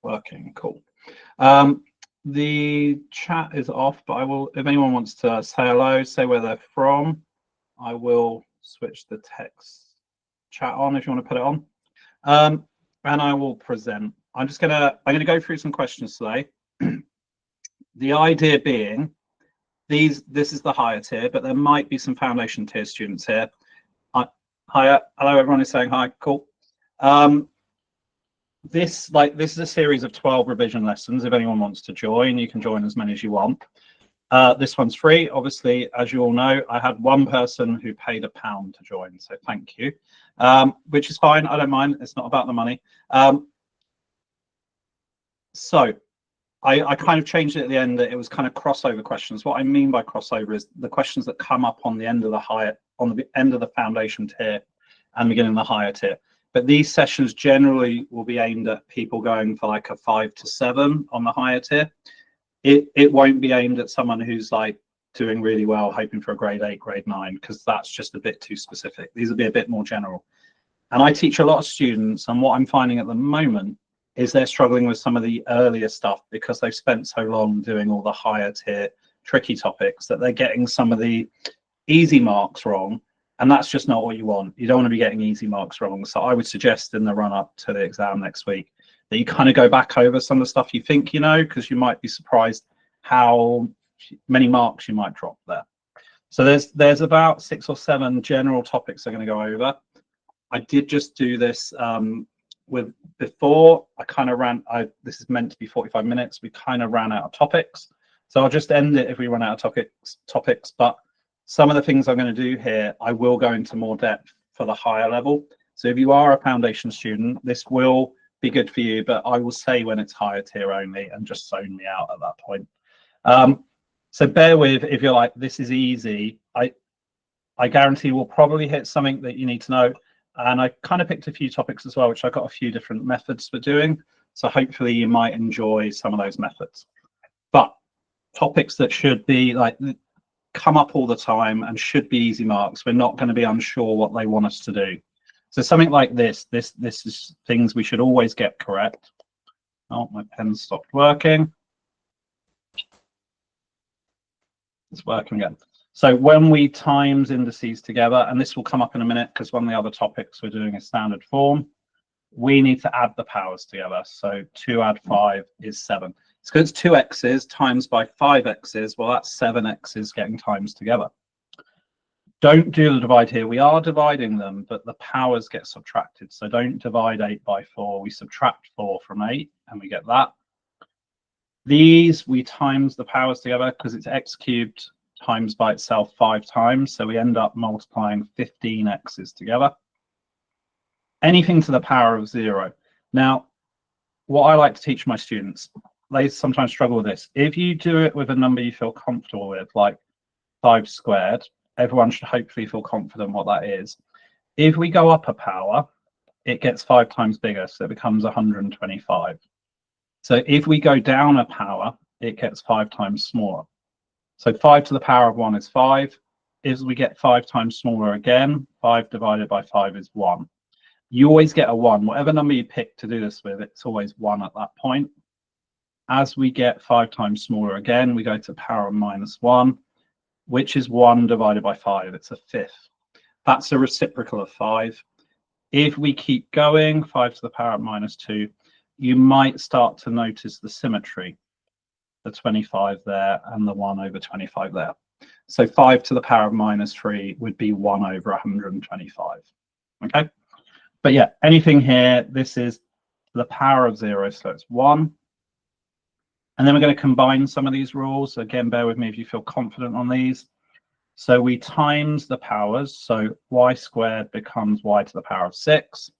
Working, cool. The chat is off, but I will, if anyone wants to say hello, say where they're from, I will switch the text chat on if you want to put it on. And I will present. I'm gonna go through some questions today. The idea being this is the higher tier, but there might be some foundation tier students here. Hello, everyone is saying hi, cool. This is a series of 12 revision lessons. If anyone wants to join, you can join as many as you want. This one's free. Obviously, as you all know, I had one person who paid £1 to join, so thank you, which is fine. I don't mind. It's not about the money. So I kind of changed it at the end that it was kind of crossover questions. What I mean by crossover is the questions that come up on the end of the foundation tier and beginning of the higher tier. But these sessions generally will be aimed at people going for like a 5 to 7 on the higher tier. It won't be aimed at someone who's like doing really well, hoping for a grade 8, grade 9, because that's just a bit too specific. These will be a bit more general. And I teach a lot of students, and what I'm finding at the moment is they're struggling with some of the earlier stuff because they've spent so long doing all the higher tier tricky topics that they're getting some of the easy marks wrong. And that's just not what you want. You don't want to be getting easy marks wrong. So I would suggest in the run up to the exam next week that you kind of go back over some of the stuff you think you know, because you might be surprised how many marks you might drop there. So there's about 6 or 7 general topics I'm going to go over. I did just do this before I kind of this is meant to be 45 minutes. We kind of ran out of topics. So I'll just end it if we run out of topics. But some of the things I'm going to do here, I will go into more depth for the higher level. So if you are a foundation student, this will be good for you, but I will say when it's higher tier only and just zone me out at that point. So bear with if you're like, this is easy. I guarantee we'll probably hit something that you need to know. And I kind of picked a few topics as well, which I got a few different methods for doing. So hopefully you might enjoy some of those methods. But topics that should be like come up all the time and should be easy marks. We're not going to be unsure what they want us to do. So something like this is things we should always get correct. Oh, my pen stopped working. It's working again. So when we times indices together, and this will come up in a minute because one of the other topics we're doing is standard form, we need to add the powers together. So 2 add 5 is 7. It's because it's 2 x's times by 5 x's. Well, that's 7 x's getting times together. Don't do the divide here. We are dividing them, but the powers get subtracted. So don't divide 8 by 4. We subtract 4 from 8, and we get that. These, we times the powers together because it's x cubed times by itself 5 times. So we end up multiplying 15 x's together. Anything to the power of 0. Now, what I like to teach my students, they sometimes struggle with this. If you do it with a number you feel comfortable with, like 5 squared, everyone should hopefully feel confident what that is. If we go up a power, it gets 5 times bigger, so it becomes 125. So if we go down a power, it gets 5 times smaller. So 5 to the power of 1 is 5. If we get 5 times smaller again, 5 divided by 5 is 1. You always get a 1. Whatever number you pick to do this with, it's always 1 at that point. As we get 5 times smaller again, we go to power of -1, which is 1 divided by 5. It's a fifth. That's a reciprocal of 5. If we keep going, 5 to the power of -2, you might start to notice the symmetry, the 25 there and the 1 over 25 there. So 5 to the power of -3 would be 1 over 125. Okay, but yeah, anything here, this is the power of 0, so it's 1. And then we're going to combine some of these rules. Again, bear with me if you feel confident on these. So we times the powers, so y squared becomes y to the power of 6.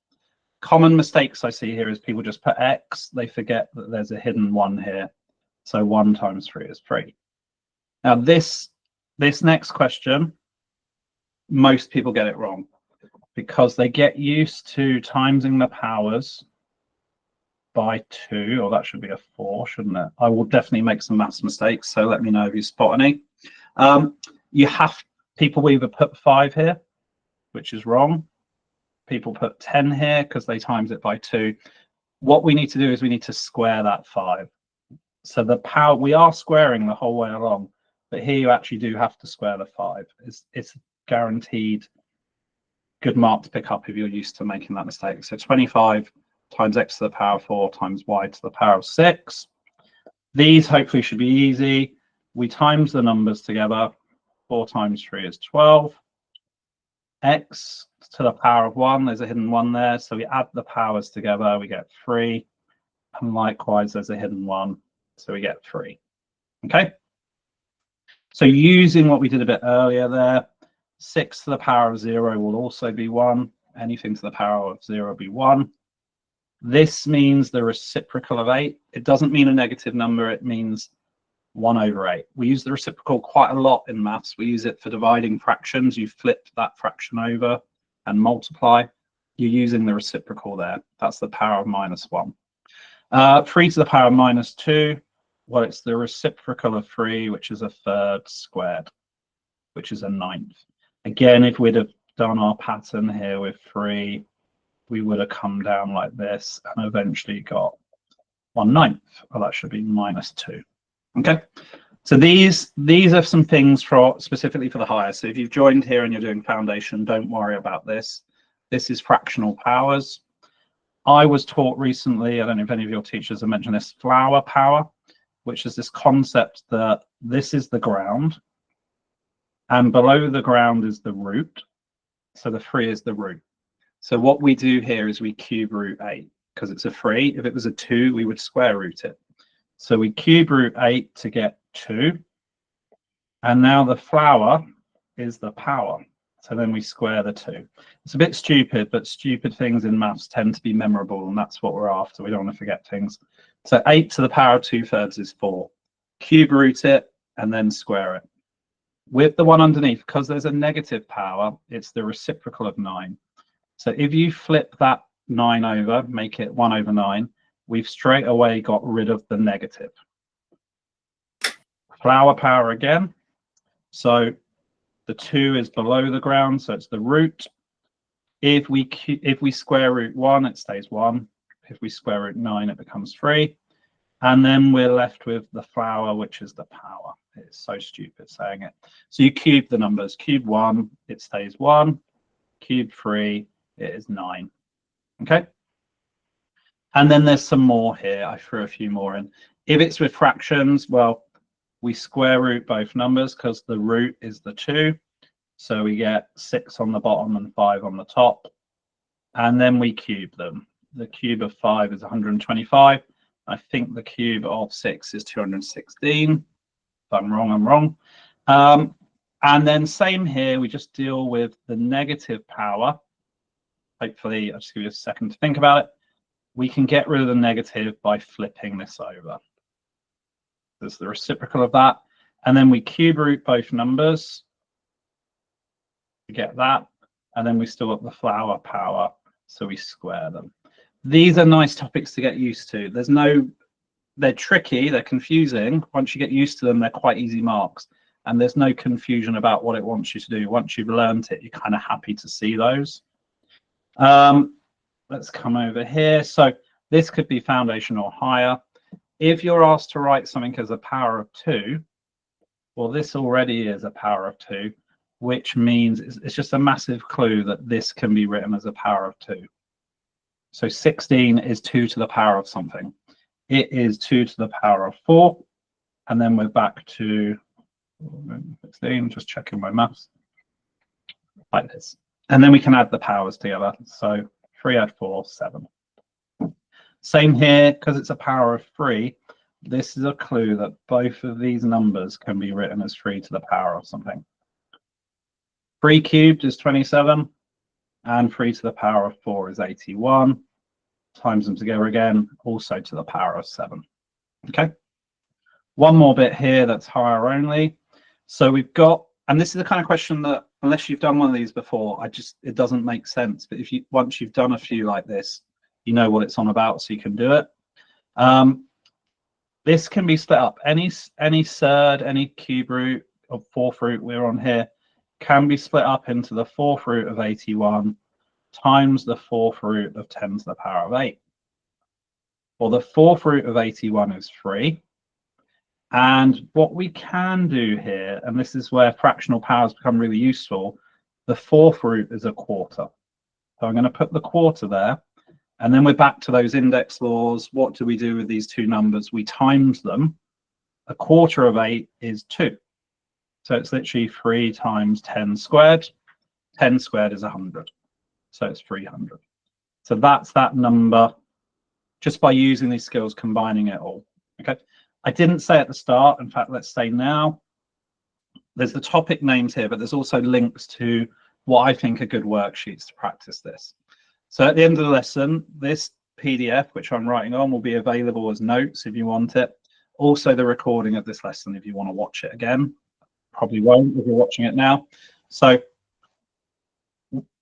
Common mistakes I see here is people just put x, they forget that there's a hidden 1 here. So 1 times 3 is 3. Now this next question, most people get it wrong because they get used to timesing the powers by 2, or that should be a 4, shouldn't it? I will definitely make some maths mistakes, so let me know if you spot any. People will either put 5 here, which is wrong. People put 10 here because they times it by 2. What we need to do is we need to square that 5. So the power, we are squaring the whole way along, but here you actually do have to square the 5. It's guaranteed good mark to pick up if you're used to making that mistake. So 25 times x to the power 4 times y to the power of 6. These hopefully should be easy. We times the numbers together. 4 times 3 is 12. X to the power of 1, there's a hidden 1 there. So we add the powers together, we get 3. And likewise, there's a hidden 1. So we get 3. Okay. So using what we did a bit earlier there, 6 to the power of 0 will also be 1. Anything to the power of 0 will be 1. This means the reciprocal of 8. It doesn't mean a negative number. It means 1 over 8. We use the reciprocal quite a lot in maths. We use it for dividing fractions. You flip that fraction over and multiply. You're using the reciprocal there. That's the power of -1. 3 to the power of -2. Well, it's the reciprocal of 3, which is a third squared, which is a 9th. Again, if we'd have done our pattern here with 3, we would have come down like this and eventually got 1/9. Well, that should be -2. Okay, so these are some things for specifically for the higher. So if you've joined here and you're doing foundation, don't worry about this. This is fractional powers. I was taught recently, I don't know if any of your teachers have mentioned this, flower power, which is this concept that this is the ground and below the ground is the root. So the 3 is the root. So what we do here is we cube root 8 because it's a 3. If it was a 2, we would square root it. So we cube root 8 to get 2. And now the flower is the power. So then we square the 2. It's a bit stupid, but stupid things in maths tend to be memorable, and that's what we're after. We don't want to forget things. So 8 to the power of 2/3 is 4. Cube root it and then square it. With the one underneath, because there's a negative power, it's the reciprocal of 9. So if you flip that 9 over, make it 1 over 9, we've straight away got rid of the negative. Flower power again. So the 2 is below the ground, so it's the root. If we square root 1, it stays 1. If we square root 9, it becomes 3. And then we're left with the flower, which is the power. It's so stupid saying it. So you cube the numbers. Cube 1, it stays 1. Cube 3, it is 9. Okay. And then there's some more here. I threw a few more in. If it's with fractions, well, we square root both numbers because the root is the 2. So we get 6 on the bottom and 5 on the top. And then we cube them. The cube of 5 is 125. I think the cube of 6 is 216. If I'm wrong, I'm wrong. And then same here, we just deal with the negative power. Hopefully, I'll just give you a second to think about it. We can get rid of the negative by flipping this over. There's the reciprocal of that. And then we cube root both numbers. We get that. And then we still got the flower power. So we square them. These are nice topics to get used to. They're tricky, they're confusing. Once you get used to them, they're quite easy marks. And there's no confusion about what it wants you to do. Once you've learned it, you're kind of happy to see those. Let's come over here. So this could be foundation or higher. If you're asked to write something as a power of 2, well, this already is a power of 2, which means it's just a massive clue that this can be written as a power of 2. So 16 is 2 to the power of something. It is 2 to the power of 4. And then we're back to 16, just checking my maths. Like this. And then we can add the powers together. So 3 add 4, 7. Same here, because it's a power of 3. This is a clue that both of these numbers can be written as 3 to the power of something. 3 cubed is 27. And 3 to the power of 4 is 81. Times them together again, also to the power of 7. Okay. One more bit here that's higher only. So we've got, and this is the kind of question that, unless you've done one of these before, it doesn't make sense. But once you've done a few like this, you know what it's on about, so you can do it. This can be split up. Any surd, any cube root or fourth root we're on here can be split up into the fourth root of 81 times the fourth root of 10 to the power of 8. Well, the fourth root of 81 is 3. And what we can do here, and this is where fractional powers become really useful, the fourth root is a quarter. So I'm going to put the quarter there. And then we're back to those index laws. What do we do with these two numbers? We times them. A quarter of 8 is 2. So it's literally 3 times 10 squared. 10 squared is 100. So it's 300. So that's that number just by using these skills, combining it all. Okay. I didn't say at the start. In fact, let's say now. There's the topic names here, but there's also links to what I think are good worksheets to practice this. So at the end of the lesson, this PDF, which I'm writing on, will be available as notes if you want it. Also the recording of this lesson if you want to watch it again. Probably won't if you're watching it now. So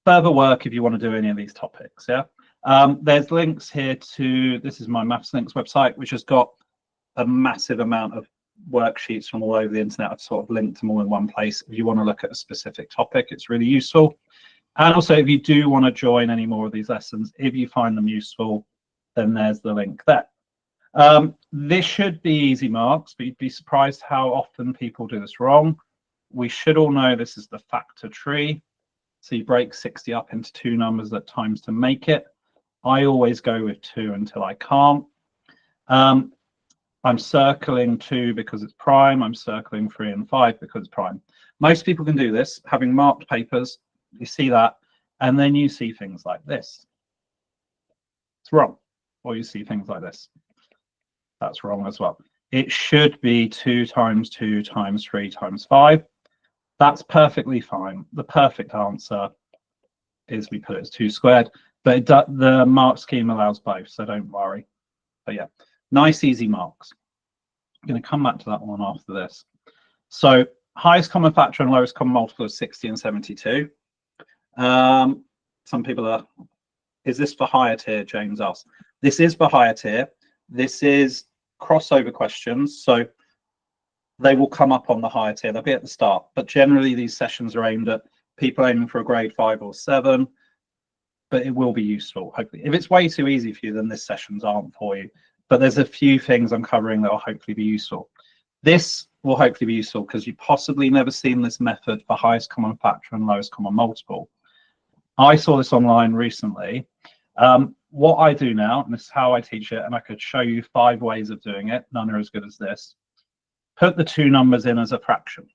further work if you want to do any of these topics. Yeah. There's links here to, this is my Maths Links website, which has got a massive amount of worksheets from all over the internet. I've sort of linked them all in one place. If you want to look at a specific topic, it's really useful. And also, if you do want to join any more of these lessons, if you find them useful, then there's the link there. This should be easy marks, but you'd be surprised how often people do this wrong. We should all know this is the factor tree. So you break 60 up into two numbers at times to make it. I always go with 2 until I can't. I'm circling 2 because it's prime. I'm circling 3 and 5 because it's prime. Most people can do this, having marked papers. You see that, and then you see things like this. It's wrong. Or you see things like this. That's wrong as well. It should be 2 times 2 times 3 times 5. That's perfectly fine. The perfect answer is we put it as 2 squared, but the mark scheme allows both, so don't worry. But yeah, nice easy marks. I'm going to come back to that one after this. So highest common factor and lowest common multiple of 60 and 72. Some people are, is this for higher tier? James asked. This is for higher tier. This is crossover questions, so they will come up on the higher tier. They'll be at the start, but generally these sessions are aimed at people aiming for a grade 5 or 7, but it will be useful, hopefully. If it's way too easy for you, then this sessions aren't for you, but there's a few things I'm covering that will hopefully be useful. This will hopefully be useful because you've possibly never seen this method for highest common factor and lowest common multiple. I saw this online recently. What I do now, and this is how I teach it, and I could show you 5 ways of doing it, none are as good as this. Put the 2 numbers in as a fraction.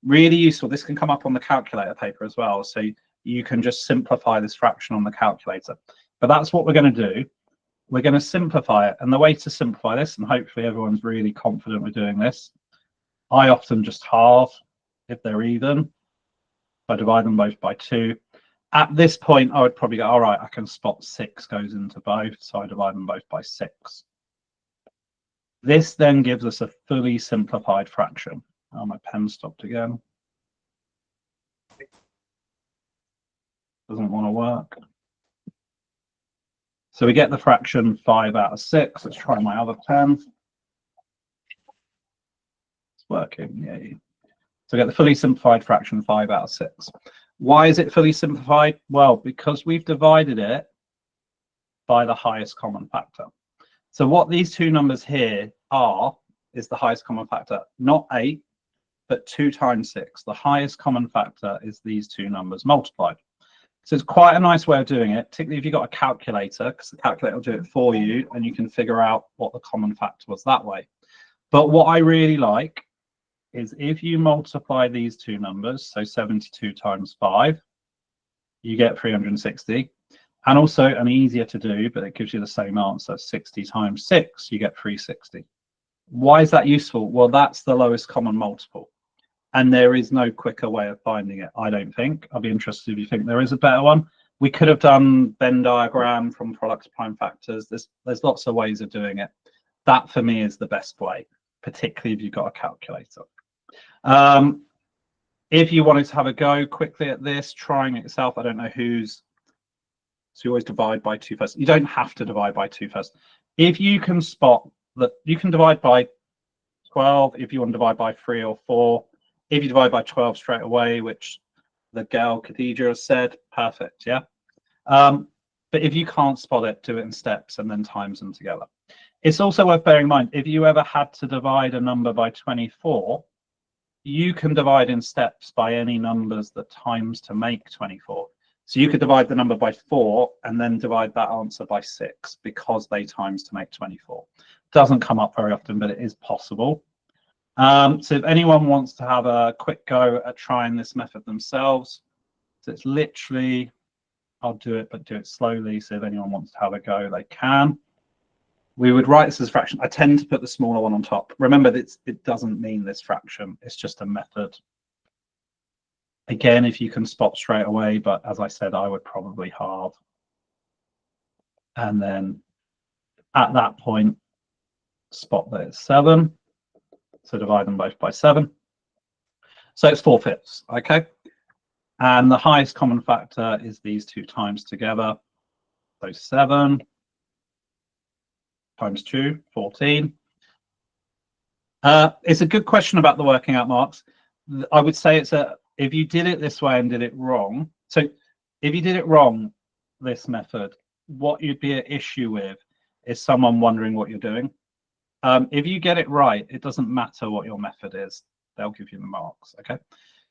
Really useful. This can come up on the calculator paper as well, so you can just simplify this fraction on the calculator. But that's what we're going to do. We're going to simplify it, and the way to simplify this, and hopefully everyone's really confident with doing this, I often just halve if they're even. I divide them both by 2. At this point, I would probably go, all right, I can spot 6 goes into both, so I divide them both by 6. This then gives us a fully simplified fraction. Oh, my pen stopped again. Doesn't want to work. So we get the fraction 5 out of 6. Let's try my other pen. It's working, yay. So we get the fully simplified fraction 5 out of 6. Why is it fully simplified? Well, because we've divided it by the highest common factor. So what these 2 numbers here are is the highest common factor, not 8, but 2 times 6. The highest common factor is these 2 numbers multiplied. So it's quite a nice way of doing it, particularly if you've got a calculator, because the calculator will do it for you and you can figure out what the common factor was that way. But what I really like is if you multiply these 2 numbers, so 72 times 5, you get 360. And also, and easier to do, but it gives you the same answer, 60 times 6, you get 360. Why is that useful? Well, that's the lowest common multiple. And there is no quicker way of finding it, I don't think. I'll be interested if you think there is a better one. We could have done Venn diagram from products prime factors. There's lots of ways of doing it. That, for me, is the best way, particularly if you've got a calculator. If you wanted to have a go quickly at this, trying it yourself, I don't know who's, so you always divide by 2 first. You don't have to divide by 2 first. If you can spot that, you can divide by 12 if you want to divide by 3 or 4. If you divide by 12 straight away, which the girl Khadija has said, perfect, yeah. But if you can't spot it, do it in steps and then times them together. It's also worth bearing in mind, if you ever had to divide a number by 24, you can divide in steps by any numbers that times to make 24. So you could divide the number by 4 and then divide that answer by 6 because they times to make 24. Doesn't come up very often, but it is possible. So if anyone wants to have a quick go at trying this method themselves, so it's literally, I'll do it, but do it slowly. So if anyone wants to have a go, they can. We would write this as a fraction. I tend to put the smaller one on top. Remember that it doesn't mean this fraction. It's just a method. Again, if you can spot straight away, but as I said, I would probably halve. And then at that point, spot that it's 7. So divide them both by 7. So it's 4/5, okay? And the highest common factor is these two times together. So 7 times 2, 14. It's a good question about the working out marks. I would say if you did it this way and did it wrong. So if you did it wrong, this method, what you'd be at issue with is someone wondering what you're doing. If you get it right, it doesn't matter what your method is. They'll give you the marks, okay?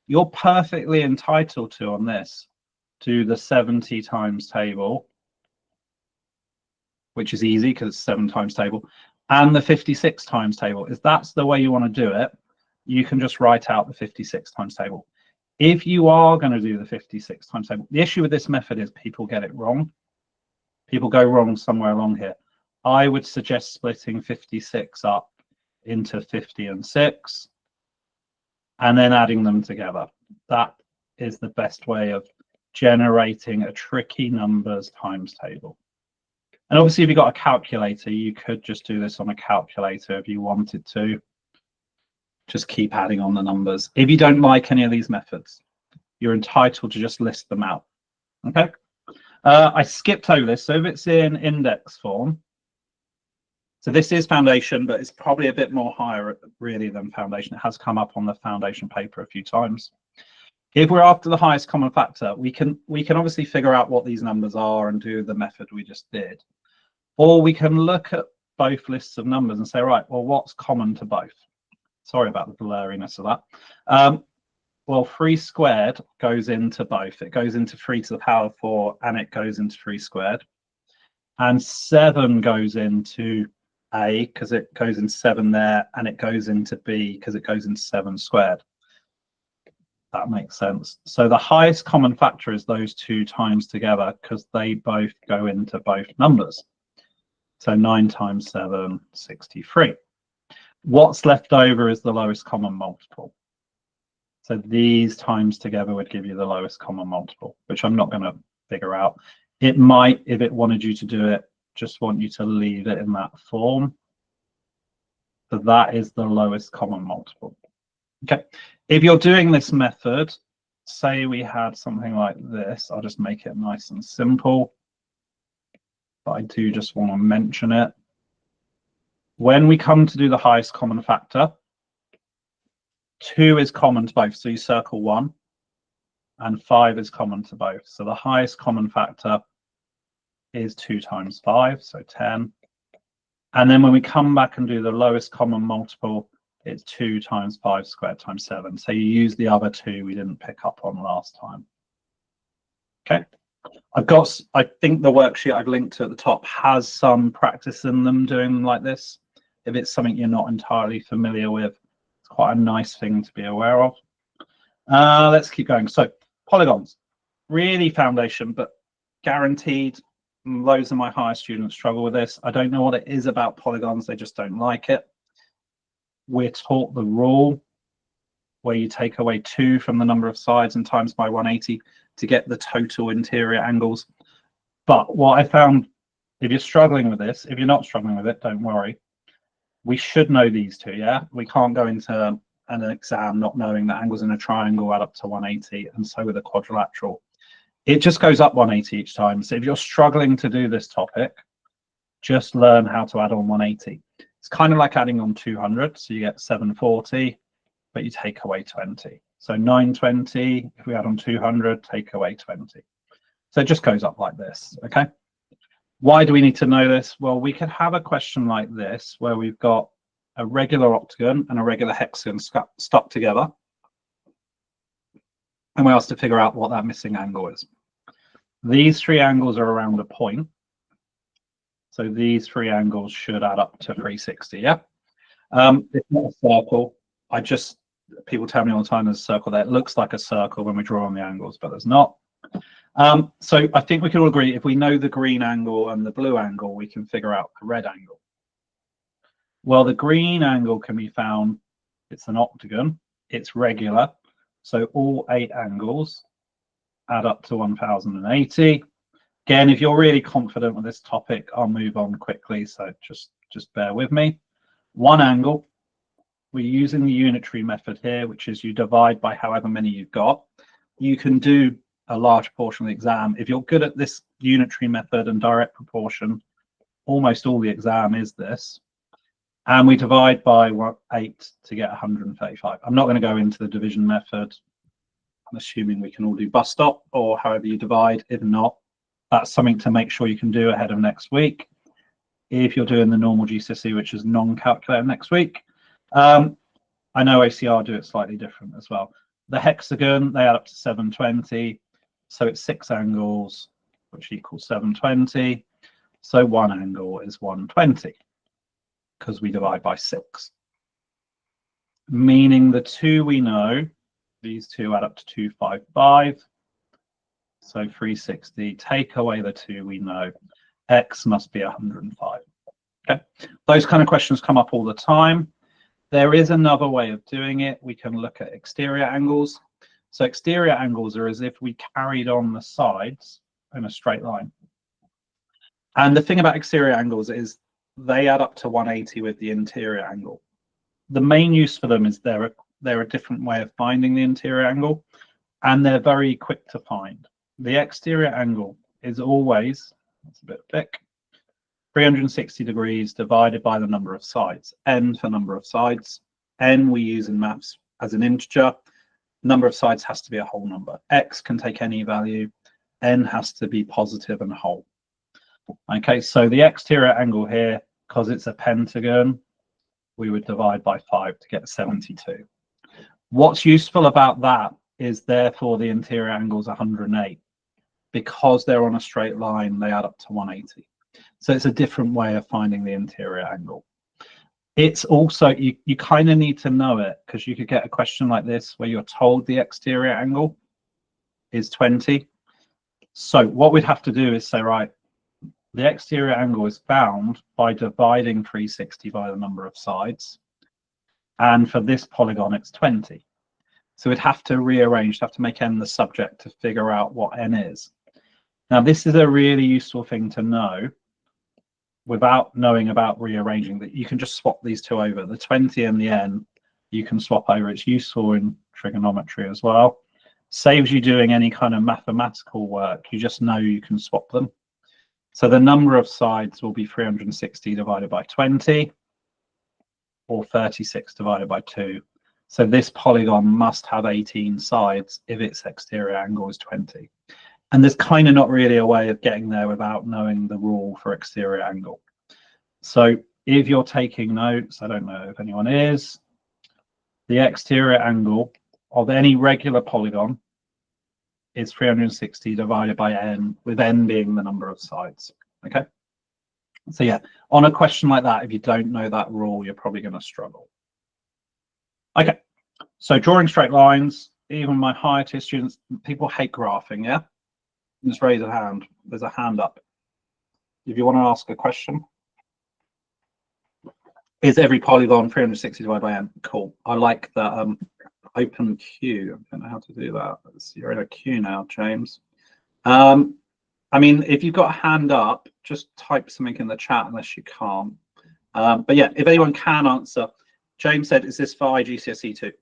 You're perfectly entitled to, on this, do the 70 times table, which is easy because it's 7 times table, and the 56 times table. If that's the way you want to do it, you can just write out the 56 times table. If you are going to do the 56 times table, the issue with this method is people get it wrong. People go wrong somewhere along here. I would suggest splitting 56 up into 50 and 6 and then adding them together. That is the best way of generating a tricky numbers times table. And obviously, if you've got a calculator, you could just do this on a calculator if you wanted to. Just keep adding on the numbers. If you don't like any of these methods, you're entitled to just list them out. Okay. I skipped over this. So if it's in index form, so this is foundation, but it's probably a bit more higher really than foundation. It has come up on the foundation paper a few times. If we're after the highest common factor, we can obviously figure out what these numbers are and do the method we just did. Or we can look at both lists of numbers and say, right, well, what's common to both? Sorry about the blurriness of that. Well, 3 squared goes into both. It goes into 3 to the power of 4 and it goes into 3 squared. And 7 goes into A because it goes in 7 there, and it goes into B because it goes into 7 squared. That makes sense. So the highest common factor is those two times together because they both go into both numbers. So 9 times 7, 63. What's left over is the lowest common multiple. So these times together would give you the lowest common multiple, which I'm not going to figure out. It might, if it wanted you to do it, just want you to leave it in that form. So that is the lowest common multiple. Okay. If you're doing this method, say we had something like this, I'll just make it nice and simple. But I do just want to mention it. When we come to do the highest common factor, 2 is common to both. So you circle 1, and 5 is common to both. So the highest common factor is 2 times 5, so 10. And then when we come back and do the lowest common multiple, it's 2 times 5 squared times 7. So you use the other 2 we didn't pick up on last time. Okay. I think the worksheet I've linked to at the top has some practice in them doing them like this. If it's something you're not entirely familiar with, it's quite a nice thing to be aware of. Let's keep going. So polygons, really foundation, but guaranteed loads of my higher students struggle with this. I don't know what it is about polygons. They just don't like it. We're taught the rule where you take away 2 from the number of sides and times by 180 to get the total interior angles. But what I found, if you're struggling with this, if you're not struggling with it, don't worry. We should know these 2, yeah? We can't go into an exam not knowing that angles in a triangle add up to 180, and so with a quadrilateral. It just goes up 180 each time. So if you're struggling to do this topic, just learn how to add on 180. It's kind of like adding on 200. So you get 740, but you take away 20. So 920, if we add on 200, take away 20. So it just goes up like this, okay? Why do we need to know this? Well, we could have a question like this where we've got a regular octagon and a regular hexagon stuck together, and we're asked to figure out what that missing angle is. These three angles are around a point, so these three angles should add up to 360. Yeah. It's not a circle. People tell me all the time there's a circle there. It looks like a circle when we draw on the angles, but there's not. So I think we can all agree if we know the green angle and the blue angle, we can figure out the red angle. Well, the green angle can be found. It's an octagon. It's regular. So all 8 angles add up to 1080. Again, if you're really confident with this topic, I'll move on quickly. So just bear with me. One angle, we're using the unitary method here, which is you divide by however many you've got. You can do a large portion of the exam. If you're good at this unitary method and direct proportion, almost all the exam is this. And we divide by 8 to get 135. I'm not going to go into the division method. I'm assuming we can all do bus stop or however you divide. If not, that's something to make sure you can do ahead of next week. If you're doing the normal GCSE, which is non-calculator next week. I know ACR do it slightly different as well. The hexagon, they add up to 720. So it's 6 angles, which equals 720. So one angle is 120 because we divide by 6. Meaning the 2 we know, these 2 add up to 255. So 360, take away the 2 we know, X must be 105. Okay, those kind of questions come up all the time. There is another way of doing it. We can look at exterior angles. So exterior angles are as if we carried on the sides in a straight line. And the thing about exterior angles is they add up to 180 with the interior angle. The main use for them is they're a different way of finding the interior angle, and they're very quick to find. The exterior angle is always, that's a bit thick, 360 degrees divided by the number of sides, n for number of sides. N we use in maths as an integer. Number of sides has to be a whole number. X can take any value. N has to be positive and whole. Okay, so the exterior angle here, because it's a pentagon, we would divide by 5 to get 72. What's useful about that is therefore the interior angle is 108. Because they're on a straight line, they add up to 180. So it's a different way of finding the interior angle. It's also, you kind of need to know it because you could get a question like this where you're told the exterior angle is 20. So what we'd have to do is say, right, the exterior angle is found by dividing 360 by the number of sides. And for this polygon, it's 20. So we'd have to rearrange, have to make n the subject to figure out what n is. Now, this is a really useful thing to know without knowing about rearranging, that you can just swap these two over. The 20 and the n, you can swap over. It's useful in trigonometry as well. Saves you doing any kind of mathematical work. You just know you can swap them. So the number of sides will be 360 divided by 20 or 36 divided by 2. So this polygon must have 18 sides if its exterior angle is 20. And there's kind of not really a way of getting there without knowing the rule for exterior angle. So if you're taking notes, I don't know if anyone is, the exterior angle of any regular polygon is 360 divided by n, with n being the number of sides. Okay. So yeah, on a question like that, if you don't know that rule, you're probably going to struggle. Okay. So drawing straight lines, even my higher tier students, people hate graphing, yeah? Just raise a hand. There's a hand up. If you want to ask a question. Is every polygon 360 divided by n? Cool. I like that open queue. I don't know how to do that. You're in a queue now, James. I mean, if you've got a hand up, just type something in the chat unless you can't. But yeah, if anyone can answer. James said, is this for IGCSE too?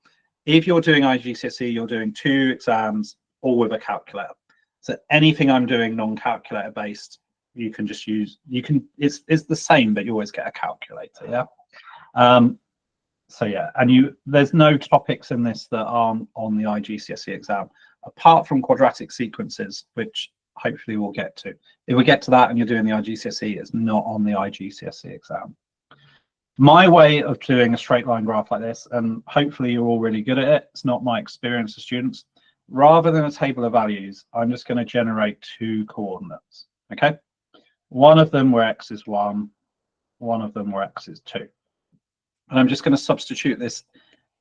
If you're doing IGCSE, you're doing 2 exams, all with a calculator. So anything I'm doing non-calculator based, you can just use, it's the same, but you always get a calculator, yeah? So yeah, and there's no topics in this that aren't on the IGCSE exam, apart from quadratic sequences, which hopefully we'll get to. If we get to that and you're doing the IGCSE, it's not on the IGCSE exam. My way of doing a straight line graph like this, and hopefully you're all really good at it, it's not my experience of students, rather than a table of values, I'm just going to generate two coordinates, okay? One of them where x is 1, one of them where x is 2. And I'm just going to substitute this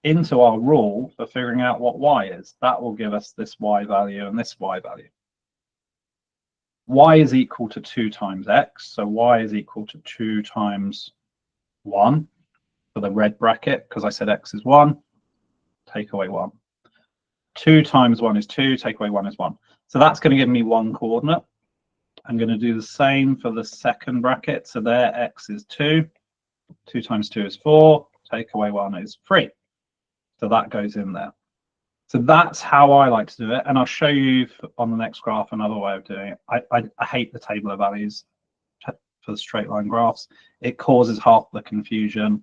into our rule for figuring out what y is. That will give us this y value and this y value. Y is equal to 2 times x, so y is equal to 2 times 1 for the red bracket, because I said x is 1, take away 1. 2 times 1 is 2, take away 1 is 1. So that's going to give me one coordinate. I'm going to do the same for the second bracket. So there x is 2, 2 times 2 is 4, take away 1 is 3. So that goes in there. So that's how I like to do it. And I'll show you on the next graph another way of doing it. I hate the table of values for the straight line graphs. It causes half the confusion.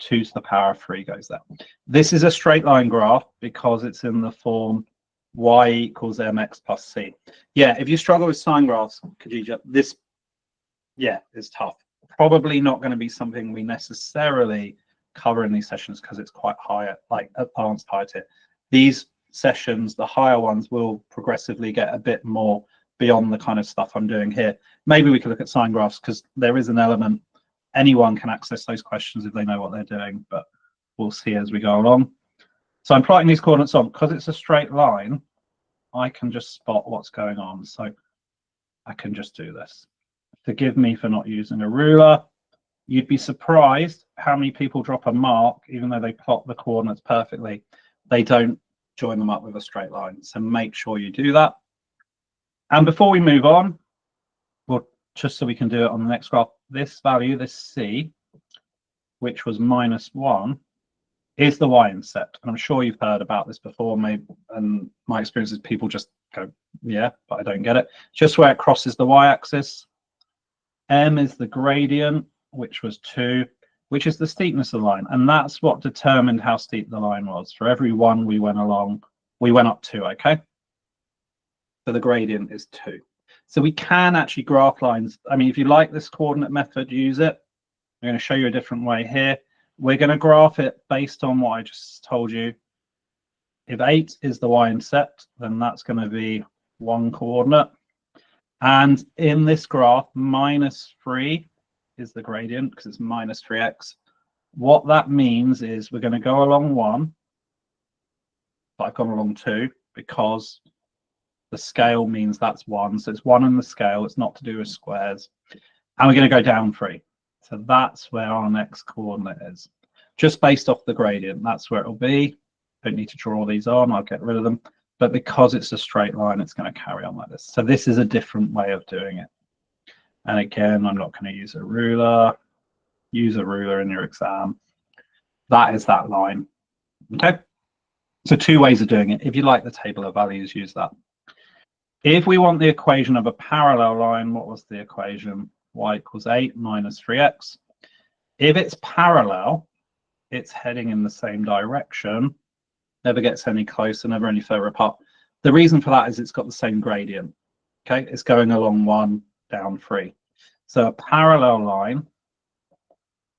2 to the power of 3 goes there. This is a straight line graph because it's in the form y equals mx plus c. Yeah, if you struggle with sine graphs, Khadija, this, yeah, is tough. Probably not going to be something we necessarily cover in these sessions because it's quite high, like advanced high tier. These sessions, the higher ones, will progressively get a bit more beyond the kind of stuff I'm doing here. Maybe we could look at sine graphs because there is an element. Anyone can access those questions if they know what they're doing, but we'll see as we go along. So I'm plotting these coordinates on. Because it's a straight line, I can just spot what's going on. So I can just do this. Forgive me for not using a ruler. You'd be surprised how many people drop a mark, even though they plot the coordinates perfectly. They don't join them up with a straight line. So make sure you do that. And before we move on, well, just so we can do it on the next graph, this value, this c, which was -1, is the y-intercept. And I'm sure you've heard about this before, maybe, and my experience is people just go, yeah, but I don't get it. Just where it crosses the y-axis. M is the gradient, which was 2, which is the steepness of the line. And that's what determined how steep the line was. For every 1 we went along, we went up 2, okay? So the gradient is 2. So we can actually graph lines. I mean, if you like this coordinate method, use it. I'm going to show you a different way here. We're going to graph it based on what I just told you. If 8 is the y-intercept, then that's going to be 1 coordinate. And in this graph, -3 is the gradient because it's -3x. What that means is we're going to go along 1, but I've gone along 2 because the scale means that's 1. So it's 1 in the scale. It's not to do with squares. And we're going to go down 3. So that's where our next coordinate is. Just based off the gradient, that's where it'll be. Don't need to draw these on. I'll get rid of them. But because it's a straight line, it's going to carry on like this. So this is a different way of doing it. And again, I'm not going to use a ruler. Use a ruler in your exam. That is that line. Okay. So 2 ways of doing it. If you like the table of values, use that. If we want the equation of a parallel line, what was the equation? Y equals 8 minus 3x. If it's parallel, it's heading in the same direction. Never gets any closer, never any further apart. The reason for that is it's got the same gradient. Okay, it's going along 1, down 3. So a parallel line,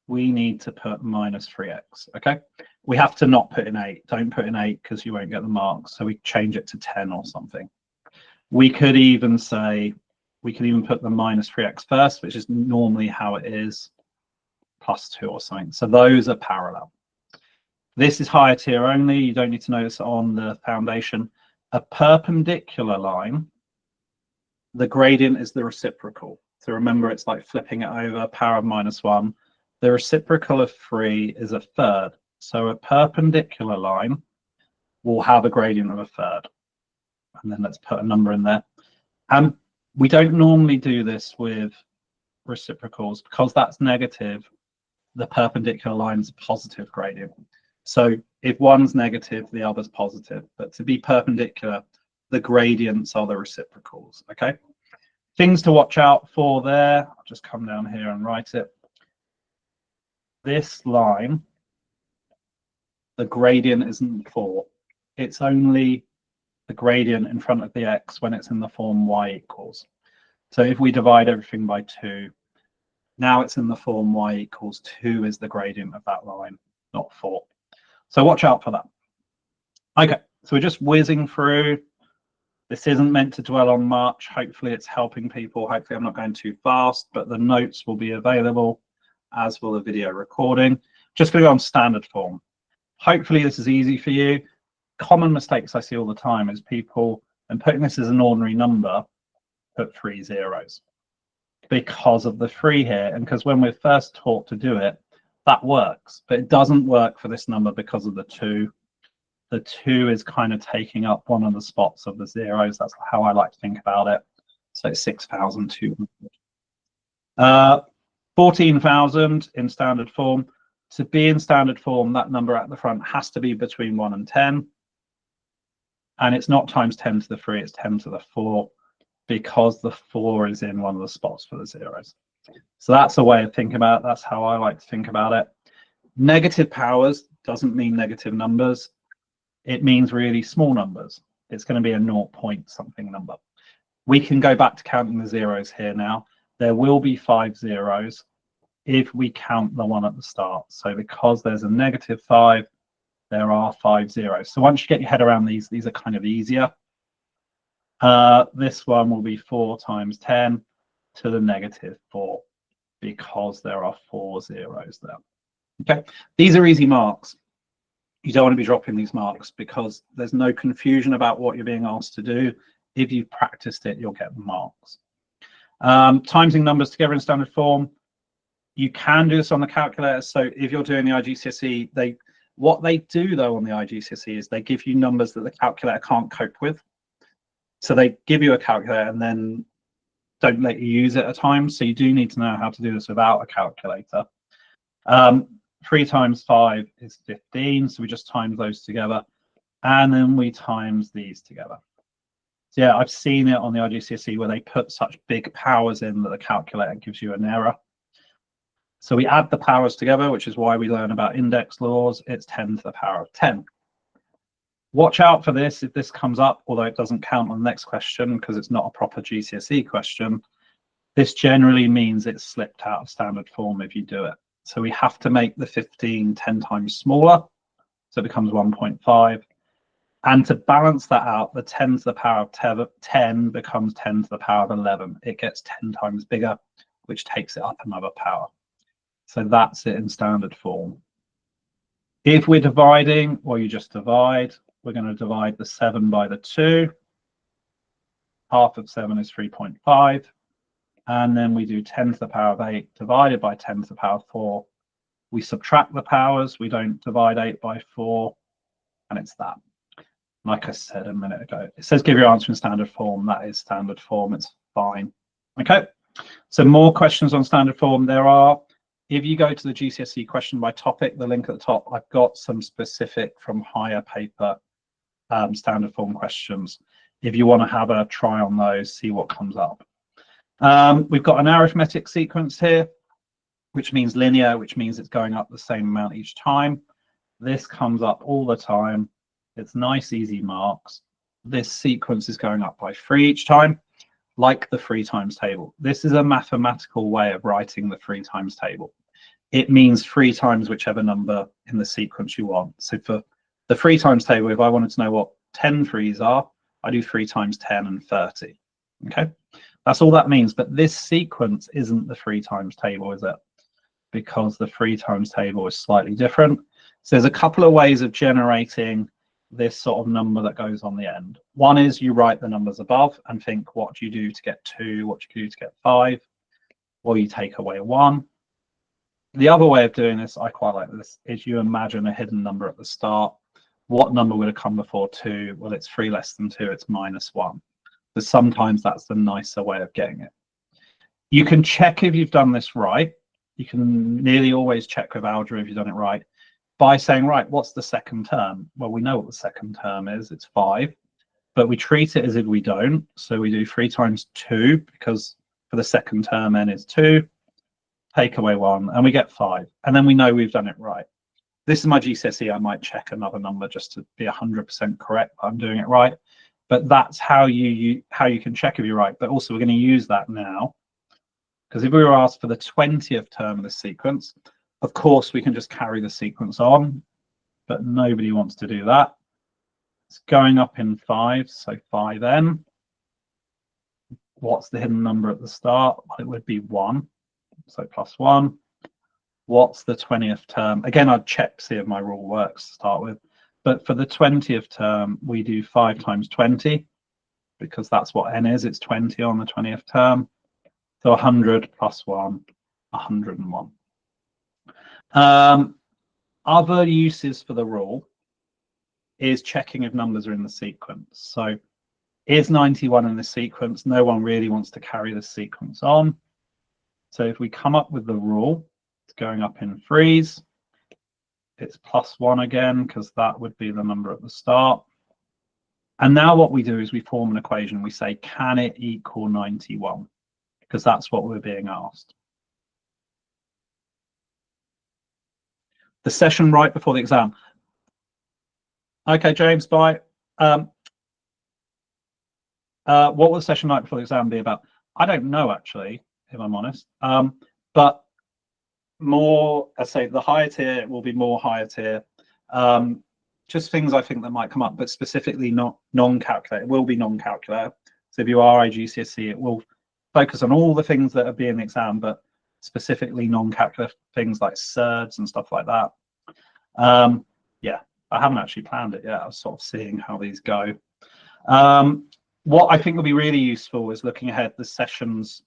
we need to put -3x. Okay, we have to not put in 8. Don't put in 8 because you won't get the marks. So we change it to 10 or something. We could even say, we could even put the -3x first, which is normally how it is, +2 or something. So those are parallel. This is higher tier only. You don't need to know this on the foundation. A perpendicular line, the gradient is the reciprocal. So remember, it's like flipping it over, power of -1. The reciprocal of 3 is a third. So a perpendicular line will have a gradient of a third. And then let's put a number in there. And we don't normally do this with reciprocals because that's negative. The perpendicular line is a positive gradient. So if one's negative, the other's positive. But to be perpendicular, the gradients are the reciprocals. Okay. Things to watch out for there. I'll just come down here and write it. This line, the gradient isn't 4. It's only the gradient in front of the x when it's in the form y equals. So if we divide everything by 2, now it's in the form y equals 2 is the gradient of that line, not 4. So watch out for that. Okay, so we're just whizzing through. This isn't meant to dwell on much. Hopefully it's helping people. Hopefully I'm not going too fast, but the notes will be available, as will the video recording. Just going to go on standard form. Hopefully this is easy for you. Common mistakes I see all the time is people, and putting this as an ordinary number, put 3 zeros because of the 3 here, and because when we're first taught to do it, that works, but it doesn't work for this number because of the 2. The 2 is kind of taking up one of the spots of the zeros. That's how I like to think about it. So 6,200. 14,000 in standard form. To be in standard form, that number at the front has to be between 1 and 10. And it's not times 10 to the 3, it's 10 to the 4, because the 4 is in one of the spots for the zeros. So that's a way of thinking about it. That's how I like to think about it. Negative powers doesn't mean negative numbers. It means really small numbers. It's going to be a 0 point something number. We can go back to counting the zeros here now. There will be 5 zeros if we count the 1 at the start. So because there's a -5, there are 5 zeros. So once you get your head around these are kind of easier. This one will be 4 times 10 to the -4 because there are 4 zeros there. Okay, these are easy marks. You don't want to be dropping these marks because there's no confusion about what you're being asked to do. If you've practiced it, you'll get the marks. Timesing numbers together in standard form. You can do this on the calculator. So if you're doing the IGCSE, what they do though on the IGCSE is they give you numbers that the calculator can't cope with. So they give you a calculator and then don't let you use it at times. So you do need to know how to do this without a calculator. 3 times 5 is 15, so we just times those together, and then we times these together. So yeah, I've seen it on the IGCSE where they put such big powers in that the calculator gives you an error. So we add the powers together, which is why we learn about index laws. It's 10 to the power of 10. Watch out for this if this comes up, although it doesn't count on the next question because it's not a proper GCSE question. This generally means it's slipped out of standard form if you do it. So we have to make the 15 10 times smaller, so it becomes 1.5. And to balance that out, the 10 to the power of 10 becomes 10 to the power of 11. It gets 10 times bigger, which takes it up another power. So that's it in standard form. If we're dividing, well, you just divide. We're going to divide the 7 by the 2. Half of 7 is 3.5. And then we do 10 to the power of 8 divided by 10 to the power of 4. We subtract the powers. We don't divide 8 by 4. And it's that. Like I said a minute ago, it says give your answer in standard form. That is standard form. It's fine. Okay. So more questions on standard form. There are, if you go to the GCSE question by topic, the link at the top, I've got some specific from higher paper standard form questions. If you want to have a try on those, see what comes up. We've got an arithmetic sequence here, which means linear, which means it's going up the same amount each time. This comes up all the time. It's nice, easy marks. This sequence is going up by 3 each time, like the 3 times table. This is a mathematical way of writing the 3 times table. It means 3 times whichever number in the sequence you want. So for the 3 times table, if I wanted to know what 10 threes are, I do 3 times 10 and 30. Okay, that's all that means. But this sequence isn't the 3 times table, is it? Because the 3 times table is slightly different. So there's a couple of ways of generating this sort of number that goes on the end. One is you write the numbers above and think, what do you do to get 2? What do you do to get 5? Or you take away 1. The other way of doing this, I quite like this, is you imagine a hidden number at the start. What number would have come before 2? Well, it's 3 less than 2, it's -1. So sometimes that's the nicer way of getting it. You can check if you've done this right. You can nearly always check with algebra if you've done it right by saying, right, what's the second term? Well, we know what the second term is, it's 5, but we treat it as if we don't. So we do 3 times 2, because for the second term, n is 2, take away 1, and we get 5. And then we know we've done it right. This is my GCSE, I might check another number just to be 100% correct that I'm doing it right. but that's how you can check if you're right. But also we're going to use that now, because if we were asked for the 20th term of the sequence, of course we can just carry the sequence on, but nobody wants to do that. It's going up in 5, so 5n. What's the hidden number at the start? Well, it would be 1, so +1. What's the 20th term? Again, I'd check to see if my rule works to start with. But for the 20th term, we do 5 times 20, because that's what n is. It's 20 on the 20th term. So 100 plus 1, 101. Other uses for the rule is checking if numbers are in the sequence. So is 91 in the sequence? No one really wants to carry the sequence on. So if we come up with the rule, it's going up in 3s. It's +1 again, because that would be the number at the start. And now what we do is we form an equation. We say, can it equal 91? Because that's what we're being asked. The session right before the exam. Okay, James, bye. What will the session right before the exam be about? I don't know, actually, if I'm honest. But more, I say, the higher tier will be more higher tier. Just things I think that might come up, but specifically not non-calculator. It will be non-calculator. So if you are a GCSE, it will focus on all the things that are being the exam, but specifically non-calculator things like surds and stuff like that. Yeah, I haven't actually planned it yet. I was sort of seeing how these go. What I think will be really useful is looking ahead the sessions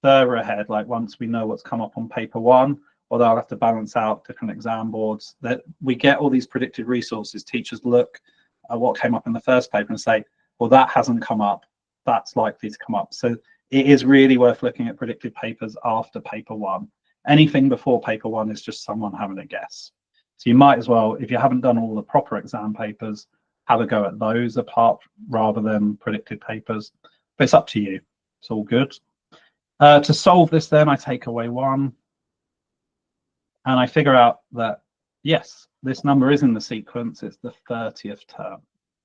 further ahead, like once we know what's come up on paper 1, or they'll have to balance out different exam boards, that we get all these predicted resources. Teachers look at what came up in the first paper and say, well, that hasn't come up, that's likely to come up. So it is really worth looking at predicted papers after paper 1. Anything before paper 1 is just someone having a guess. So you might as well, if you haven't done all the proper exam papers, have a go at those apart rather than predicted papers. But it's up to you. It's all good. To solve this then, I take away 1. And I figure out that, yes, this number is in the sequence. It's the 30th term.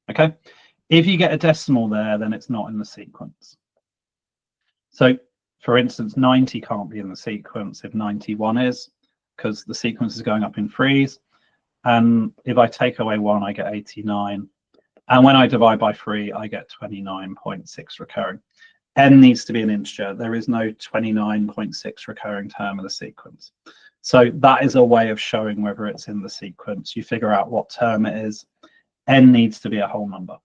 Okay. If you get a decimal there, then it's not in the sequence. So, for instance, 90 can't be in the sequence if 91 is, because the sequence is going up in 3s. And if I take away 1, I get 89. And when I divide by 3, I get 29.6 recurring. N needs to be an integer. There is no 29.6 recurring term in the sequence. So that is a way of showing whether it's in the sequence. You figure out what term it is. N needs to be a whole number.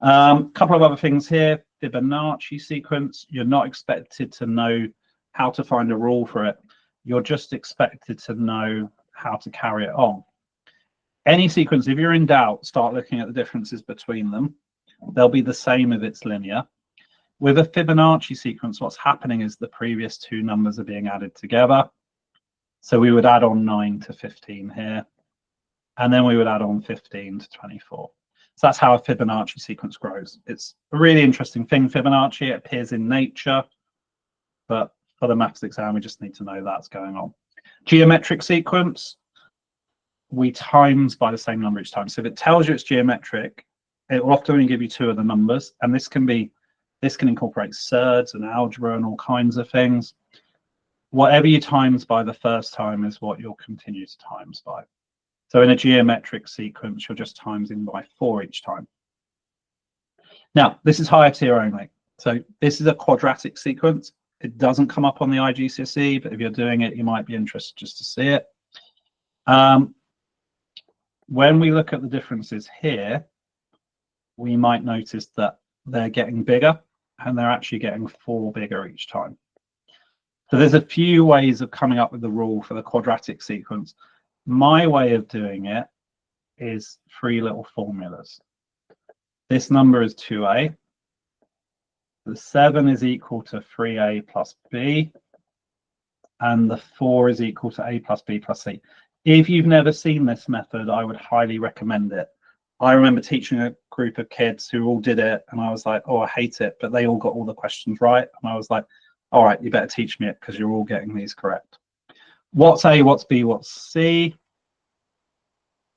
Couple of other things here. Fibonacci sequence. You're not expected to know how to find a rule for it. You're just expected to know how to carry it on. Any sequence, if you're in doubt, start looking at the differences between them. They'll be the same if it's linear. With a Fibonacci sequence, what's happening is the previous 2 numbers are being added together. So we would add on 9 to 15 here, and then we would add on 15 to 24. So that's how a Fibonacci sequence grows. It's a really interesting thing, Fibonacci. It appears in nature, but for the maths exam, we just need to know that's going on. Geometric sequence, we times by the same number each time. So if it tells you it's geometric, it will often only give you 2 of the numbers, and this can incorporate surds and algebra and all kinds of things. Whatever you times by the first time is what you'll continue to times by. So in a geometric sequence, you're just timesing by 4 each time. Now, this is higher tier only. So this is a quadratic sequence. It doesn't come up on the IGCSE, but if you're doing it, you might be interested just to see it. When we look at the differences here, we might notice that they're getting bigger, and they're actually getting 4 bigger each time. So there's a few ways of coming up with the rule for the quadratic sequence. My way of doing it is 3 little formulas. This number is 2a. The 7 is equal to 3a plus b. And the 4 is equal to a plus b plus c. If you've never seen this method, I would highly recommend it. I remember teaching a group of kids who all did it, and I was like, oh, I hate it, but they all got all the questions right. And I was like, all right, you better teach me it because you're all getting these correct. What's A, what's B, what's C?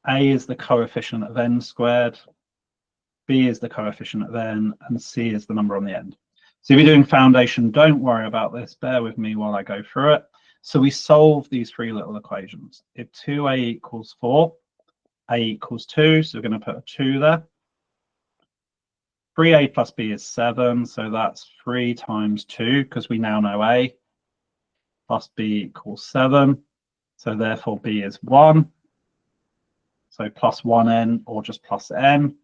A is the coefficient of n squared. B is the coefficient of n, and C is the number on the end. So if you're doing foundation, don't worry about this. Bear with me while I go through it. So we solve these three little equations. If 2a equals 4, a equals 2, so we're going to put a 2 there. 3a plus b is 7, so that's 3 times 2, because we now know a, plus b equals 7, so therefore b is 1. So plus 1n, or just plus n.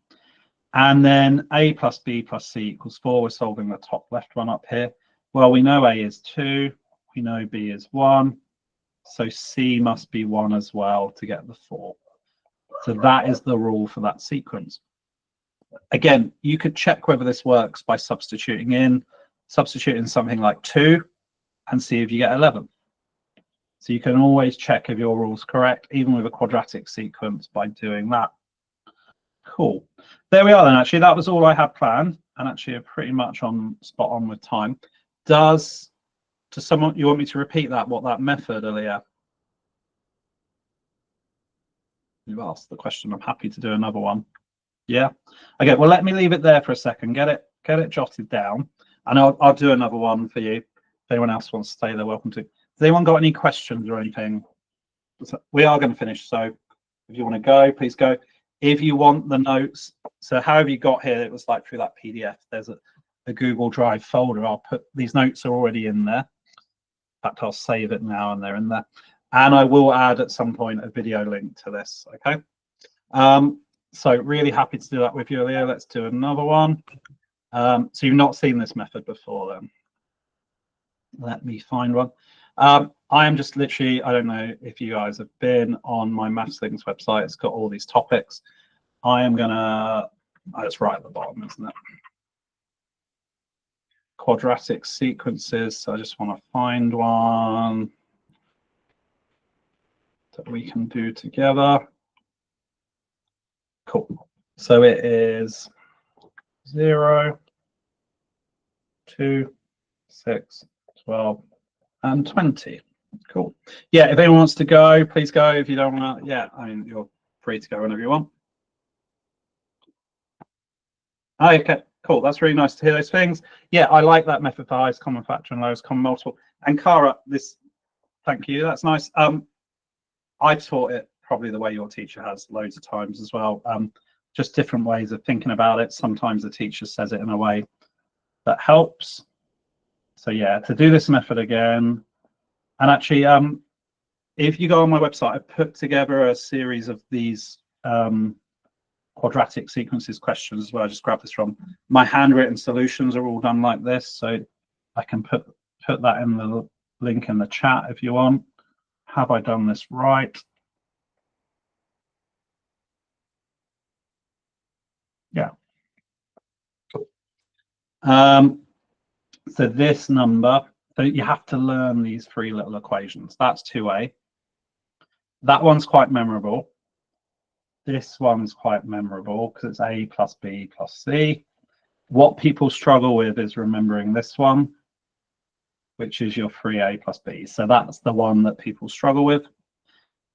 And then a plus b plus c equals 4. We're solving the top left one up here. Well, we know a is 2. We know b is 1. So c must be 1 as well to get the 4. So that is the rule for that sequence. Again, you could check whether this works by substituting something like 2 and see if you get 11. So you can always check if your rule's correct, even with a quadratic sequence, by doing that. Cool. There we are then. Actually, that was all I had planned, and actually are pretty much on spot on with time. Does someone, you want me to repeat that, what that method, Aaliyah? You've asked the question. I'm happy to do another one. Yeah. Okay. Well, let me leave it there for a second. Get it jotted down, and I'll do another one for you. If anyone else wants to stay, they're welcome to. Has anyone got any questions or anything? We are going to finish, so if you want to go, please go. If you want the notes, so how have you got here? It was like through that PDF. There's a Google Drive folder. I'll put these notes are already in there. In fact, I'll save it now, and they're in there. And I will add at some point a video link to this. Okay. So really happy to do that with you, Leo. Let's do another one. So you've not seen this method before, then. Let me find one. I am just literally, I don't know if you guys have been on my Maths Links website. It's got all these topics. I am gonna, it's right at the bottom, isn't it? Quadratic sequences. So I just want to find one that we can do together. Cool. So it is 0, 2, 6, 12, and 20. Cool. Yeah, if anyone wants to go, please go. If you don't want to, yeah, I mean, you're free to go whenever you want. Okay, cool. That's really nice to hear those things. Yeah, I like that method for highest common factor and lowest common multiple. And Cara, thank you. That's nice. I taught it probably the way your teacher has loads of times as well. Just different ways of thinking about it. Sometimes the teacher says it in a way that helps. So yeah, to do this method again, and actually, if you go on my website, I put together a series of these quadratic sequences questions as well. I just grabbed this from my handwritten solutions are all done like this, so I can put that in the link in the chat if you want. Have I done this right? Yeah. So this number, so you have to learn these three little equations. That's 2a. That one's quite memorable. This one's quite memorable because it's a plus b plus c. What people struggle with is remembering this one, which is your 3a plus b. So that's the one that people struggle with.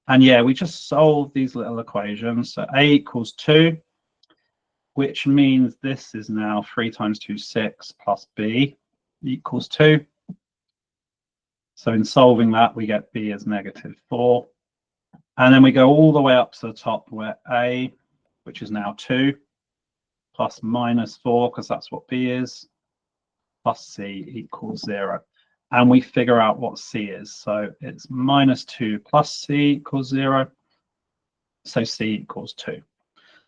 And yeah, we just solve these little equations. So a equals 2, which means this is now 3 times 2, 6, plus b equals 2. So in solving that, we get b as -4. And then we go all the way up to the top where a, which is now 2, plus -4, because that's what b is, plus c equals 0. And we figure out what c is. So it's -2 plus c equals 0. So c equals 2.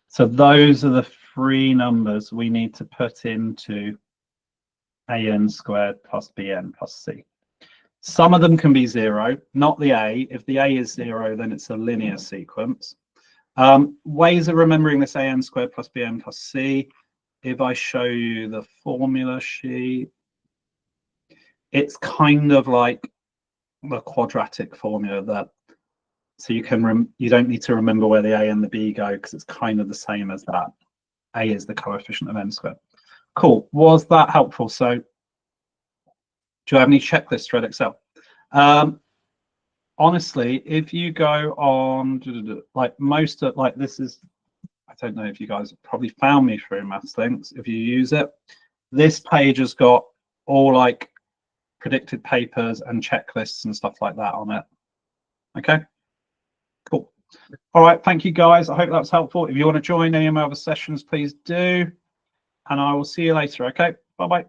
So those are the three numbers we need to put into an squared plus bn plus c. Some of them can be 0, not the a. If the a is 0, then it's a linear sequence. Ways of remembering this an squared plus bn plus c. If I show you the formula sheet, it's kind of like the quadratic formula that, so you don't need to remember where the a and the b go because it's kind of the same as that. A is the coefficient of n squared. Cool. Was that helpful? So do you have any checklists for Excel? Honestly, if you go on, like most of, like this is, I don't know if you guys have probably found me through Maths Links if you use it. This page has got all like predicted papers and checklists and stuff like that on it. Okay, cool. All right, thank you guys. I hope that's helpful. If you want to join any of my other sessions, please do. And I will see you later. Okay, bye-bye.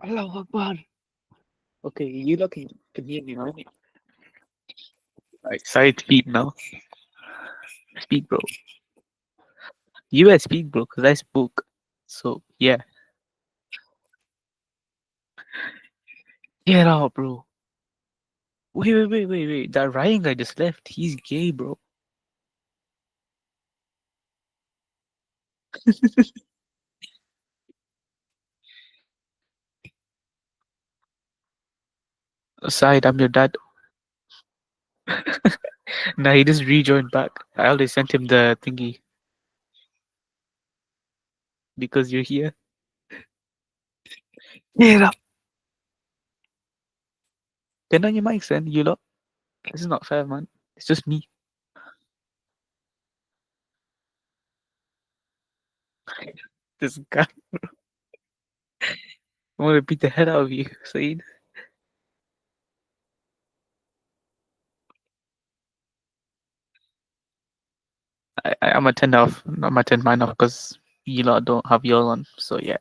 Allahu Akbar. Okay, you lot can hear me, right? Alright, sorry to speak now. Speak, bro. You guys speak, bro, because I spoke. So, yeah. Get out, bro. Wait. That Ryan guy just left. He's gay, bro. Aside, I'm your dad. Nah, he just rejoined back. I already sent him the thingy because you're here. Get up. Turn on your mics then, you lot. This is not fair, man. It's just me. This guy. I want to beat the head out of you, Saeed. I'm a 10 off. I'm a 10 mine off because you lot don't have y'all on. So yeah.